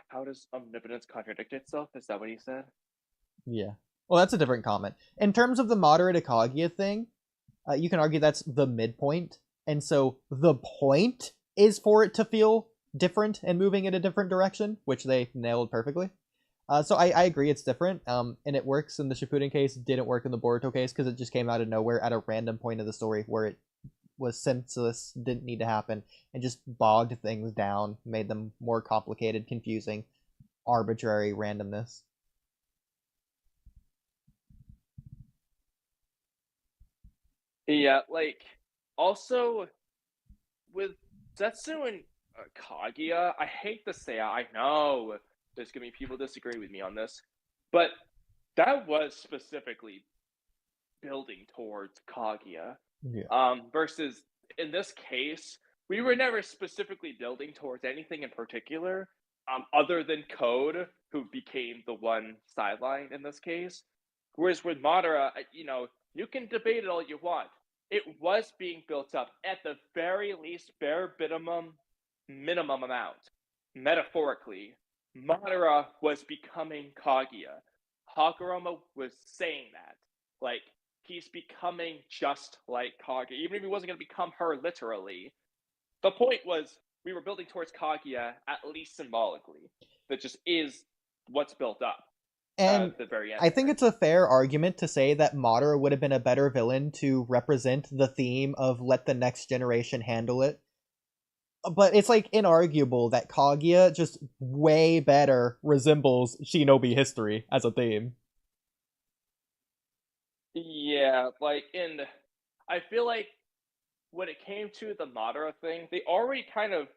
how does omnipotence contradict itself? Is that what he said? Yeah. Well, that's a different comment. In terms of the moderate Kaguya thing, you can argue that's the midpoint, and so the point is for it to feel different and moving in a different direction, which they nailed perfectly. So I agree it's different, and it works in the Shippuden case, didn't work in the Boruto case, because it just came out of nowhere at a random point of the story where it was senseless, didn't need to happen, and just bogged things down, made them more complicated, confusing, arbitrary randomness. Yeah, like, also, with Zetsu and Kaguya, I hate to say it, I know there's gonna be people disagree with me on this, but that was specifically building towards Kaguya. Yeah. Versus in this case, we were never specifically building towards anything in particular, other than Code, who became the one sideline in this case. Whereas with Madara, you can debate it all you want. It was being built up at the very least, bare minimum amount. Metaphorically, Madara was becoming Kaguya. Hagurama was saying that. Like, he's becoming just like Kaguya, even if he wasn't going to become her literally. The point was, we were building towards Kaguya, at least symbolically. That just is what's built up And at the very end. I think it's a fair argument to say that Madara would have been a better villain to represent the theme of let the next generation handle it. But it's like inarguable that Kaguya just way better resembles Shinobi history as a theme. Yeah, like, and I feel like when it came to the Madara thing, they already kind of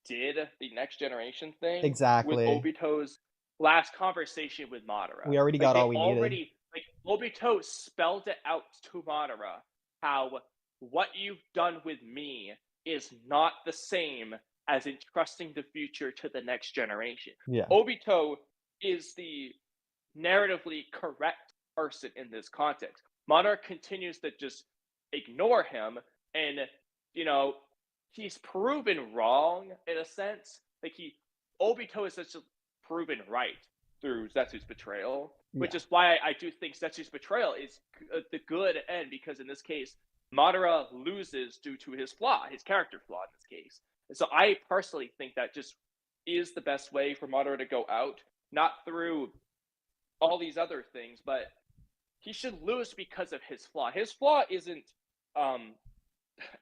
did the next generation thing with Exactly. Obito's last conversation with Madara. We already Like, got they all we needed. like, Obito spelled it out to Madara how what you've done with me is not the same as entrusting the future to the next generation. Yeah. Obito is the narratively correct person in this context. Madara continues to just ignore him, and he's proven wrong in a sense. Like, Obito is just proven right through Zetsu's betrayal, which is why I do think Zetsu's betrayal is the good end, because in this case, Madara loses due to his flaw, his character flaw in this case. And so I personally think that just is the best way for Madara to go out, not through all these other things, but he should lose because of his flaw. His flaw isn't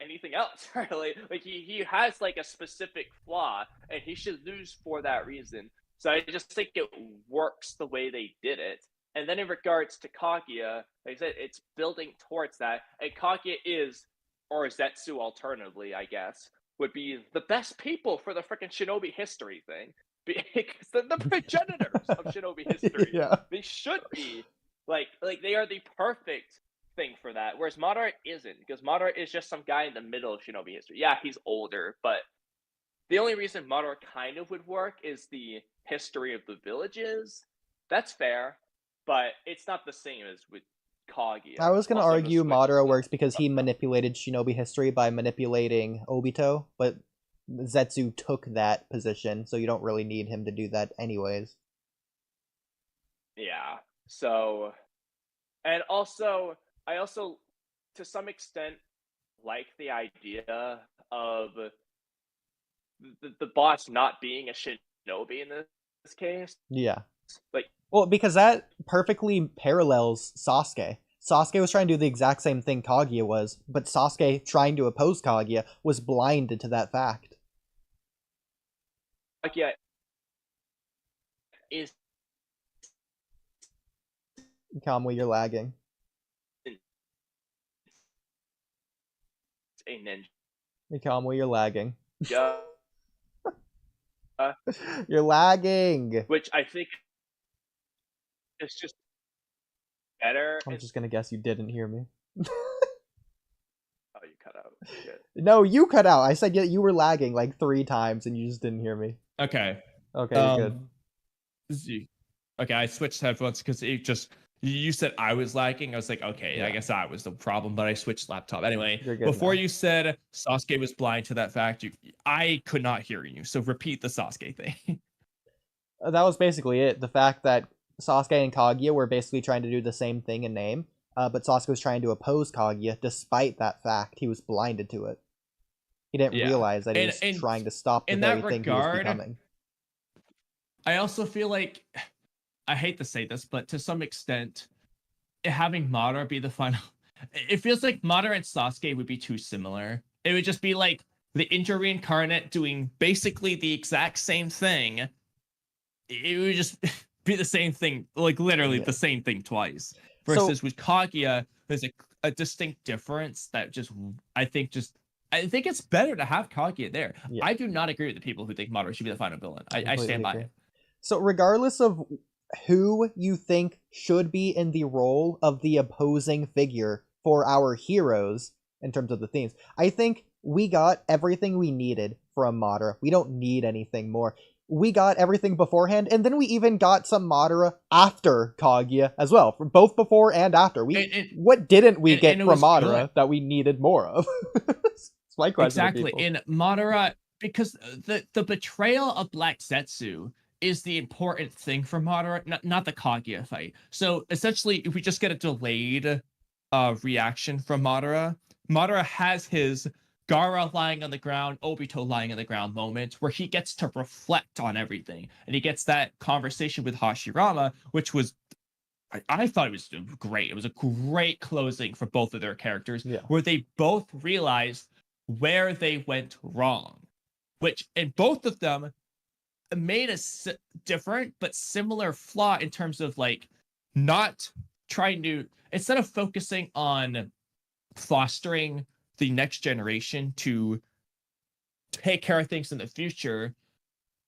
anything else, right? Like he has like a specific flaw, and he should lose for that reason. So I just think it works the way they did it. And then in regards to Kaguya, like I said, it's building towards that. And Kaguya is, or Zetsu alternatively, I guess, would be the best people for the freaking Shinobi history thing. Because the progenitors of Shinobi history. Yeah. They should be like they are the perfect thing for that. Whereas Madara isn't, because Madara is just some guy in the middle of Shinobi history. Yeah, he's older, but the only reason Madara kind of would work is the history of the villages. That's fair, but it's not the same as with Kaguya. I was going to Also, argue switch Madara to works because he manipulated Shinobi history by manipulating Obito, but Zetsu took that position, so you don't really need him to do that anyways. Yeah. So, and also, I also, to some extent, like the idea of the boss not being a shinobi in this case. Yeah. Like, well, because that perfectly parallels Sasuke. Sasuke was trying to do the exact same thing Kaguya was, but Sasuke, trying to oppose Kaguya, was blinded to that fact. Kaguya is Kamui, you're lagging. a ninja. Kamui, you're lagging. Yeah. You're lagging. Which I think is just better. I'm just gonna guess you didn't hear me. Oh, you cut out. Shit. No, you cut out. I said you were lagging like 3 times and you just didn't hear me. Okay. Okay, you're good. Okay, I switched headphones because it just you said I was lagging. I was like, okay, yeah. I guess I was the problem, but I switched laptop. Anyway, before now. You said Sasuke was blind to that fact, I could not hear you. So repeat the Sasuke thing. That was basically it. The fact that Sasuke and Kaguya were basically trying to do the same thing in name, but Sasuke was trying to oppose Kaguya despite that fact. He was blinded to it. He didn't Yeah. realize that he was And trying to stop the in very that thing he was regard, becoming. I also feel like, I hate to say this, but to some extent, having Madara be the final, it feels like Madara and Sasuke would be too similar. It would just be like the inter-reincarnate doing basically the exact same thing. It would just be the same thing, like literally the same thing twice. Versus with Kaguya, there's a distinct difference that just, I think it's better to have Kaguya there. Yeah. I do not agree with the people who think Madara should be the final villain. I stand by it. So regardless of who you think should be in the role of the opposing figure for our heroes in terms of the themes, I think we got everything we needed from Madara. We don't need anything more. We got everything beforehand, and then we even got some Madara after Kaguya as well, both before and after. What didn't we get from Madara that we needed more of? That's my question. Exactly. In Madara, because the betrayal of Black Zetsu is the important thing for Madara, not the Kaguya fight. So essentially, if we just get a delayed reaction from Madara, Madara has his Gaara lying on the ground, Obito lying on the ground moment where he gets to reflect on everything. And he gets that conversation with Hashirama, which was, I thought it was great. It was a great closing for both of their characters, where they both realized where they went wrong, which in both of them made a different but similar flaw in terms of like not trying to, instead of focusing on fostering the next generation to take care of things in the future,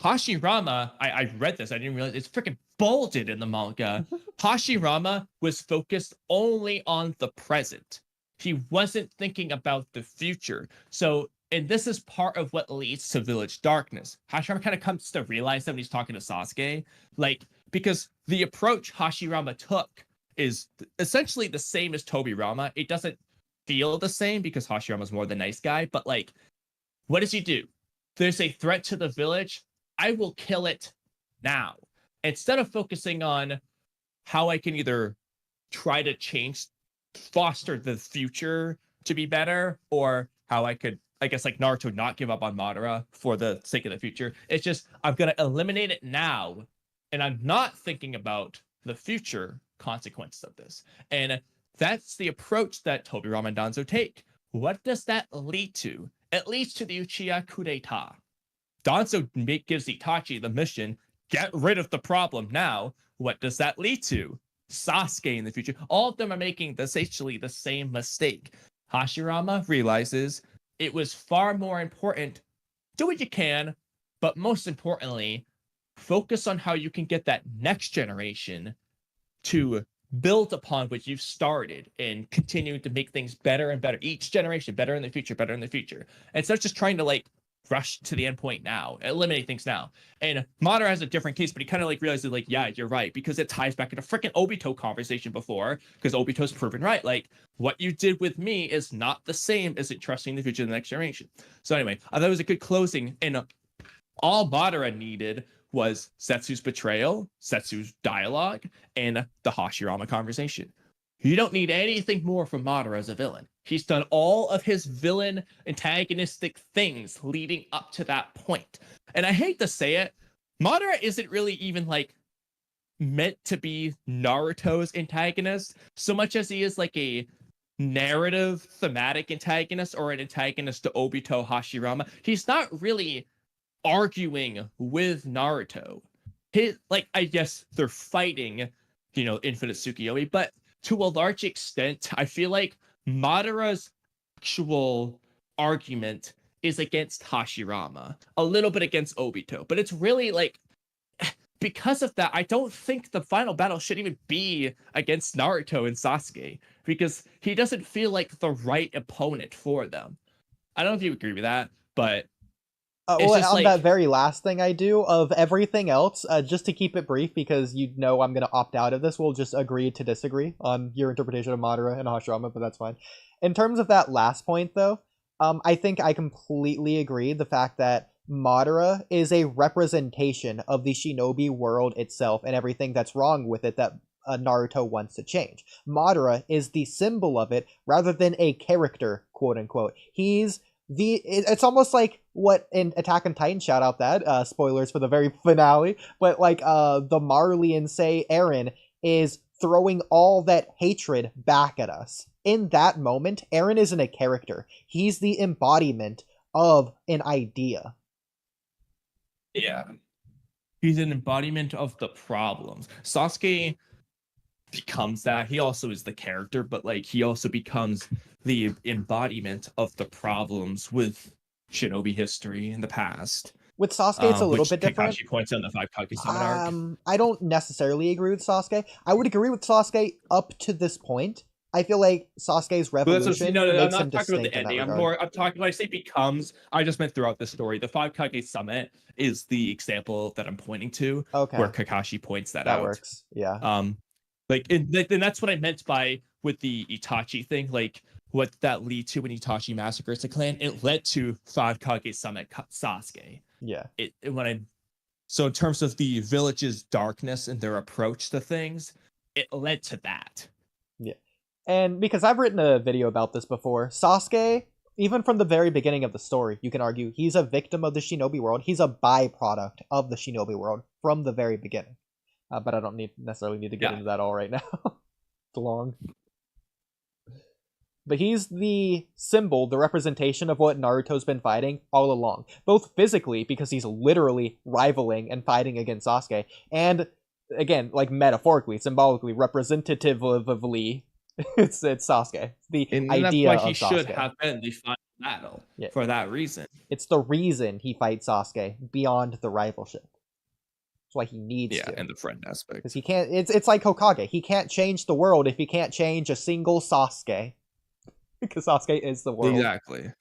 Hashirama, I read this, I didn't realize it's freaking bolded in the manga. Hashirama was focused only on the present. He wasn't thinking about the future. So, and this is part of what leads to Village Darkness. Hashirama kind of comes to realize that when he's talking to Sasuke, like, because the approach Hashirama took is essentially the same as Tobirama. It doesn't feel the same because Hashirama's more the nice guy, but like, what does he do? There's a threat to the village. I will kill it now. Instead of focusing on how I can either try to foster the future to be better, or how I could, I guess, like Naruto, not give up on Madara for the sake of the future. It's just, I'm going to eliminate it now, and I'm not thinking about the future consequences of this. And that's the approach that Tobirama and Danzo take. What does that lead to? It leads to the Uchiha coup d'etat. Danzo gives Itachi the mission, get rid of the problem now. What does that lead to? Sasuke in the future. All of them are making essentially the same mistake. Hashirama realizes it was far more important, do what you can, but most importantly, focus on how you can get that next generation to build upon what you've started and continue to make things better and better. Each generation, better in the future, better in the future. Instead of just trying to like rush to the end point now, eliminate things now. And Madara has a different case, but he kind of like realizes like, yeah, you're right, because it ties back to the freaking Obito conversation before, because Obito's proven right. Like, what you did with me is not the same as it trusting the future of the next generation. So anyway, I thought it was a good closing, and all Madara needed was Setsu's betrayal, Setsu's dialogue, and the Hashirama conversation. You don't need anything more from Madara as a villain. He's done all of his villain antagonistic things leading up to that point. And I hate to say it, Madara isn't really even like meant to be Naruto's antagonist so much as he is like a narrative thematic antagonist or an antagonist to Obito, Hashirama. He's not really arguing with Naruto. I guess they're fighting, Infinite Tsukiyomi, but to a large extent, I feel like Madara's actual argument is against Hashirama, a little bit against Obito, but it's really like, because of that, I don't think the final battle should even be against Naruto and Sasuke, because he doesn't feel like the right opponent for them. I don't know if you agree with that, but that very last thing I do, of everything else, just to keep it brief, because I'm going to opt out of this, we'll just agree to disagree on your interpretation of Madara and Hashirama, but that's fine. In terms of that last point, though, I think I completely agree. The fact that Madara is a representation of the shinobi world itself and everything that's wrong with it that Naruto wants to change. Madara is the symbol of it rather than a character, quote unquote. It's almost like what in Attack on Titan, shout out that, spoilers for the very finale, but like the Marley and say Eren is throwing all that hatred back at us. In that moment, Eren isn't a character. He's the embodiment of an idea. Yeah. He's an embodiment of the problems. Sasuke becomes that. He also is the character, but like he also becomes the embodiment of the problems with shinobi history in the past. With Sasuke, it's a little bit different. Kakashi points out in the 5 Kage Summon arc. I don't necessarily agree with Sasuke. I would agree with Sasuke up to this point. I feel like Sasuke's revolution makes him distinct. I'm not talking about the ending. I'm talking when I say becomes, I just meant throughout the story. The 5 Kage Summit is the example that I'm pointing to, where Kakashi points that out. That works, yeah. And that's what I meant by with the Itachi thing, like what that lead to when Itachi massacres the clan. It led to 5 Kage Summit Sasuke. Yeah. So in terms of the village's darkness and their approach to things, it led to that. Yeah. And because I've written a video about this before, Sasuke, even from the very beginning of the story, you can argue he's a victim of the shinobi world. He's a byproduct of the shinobi world from the very beginning. But I don't necessarily need to get into that all right now. It's long. But he's the symbol, the representation of what Naruto's been fighting all along. Both physically, because he's literally rivaling and fighting against Sasuke, and, again, like metaphorically, symbolically, representatively, it's Sasuke. The idea of Sasuke. That's why he should have been the final battle, for that reason. It's the reason he fights Sasuke, beyond the rivalship. That's why he needs to. Yeah, and the friend aspect. Because he can't, it's like Hokage. He can't change the world if he can't change a single Sasuke. Because Sasuke is the world. Exactly.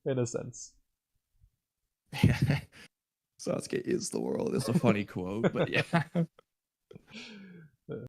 In a sense. Sasuke is the world. It's a funny quote, but yeah.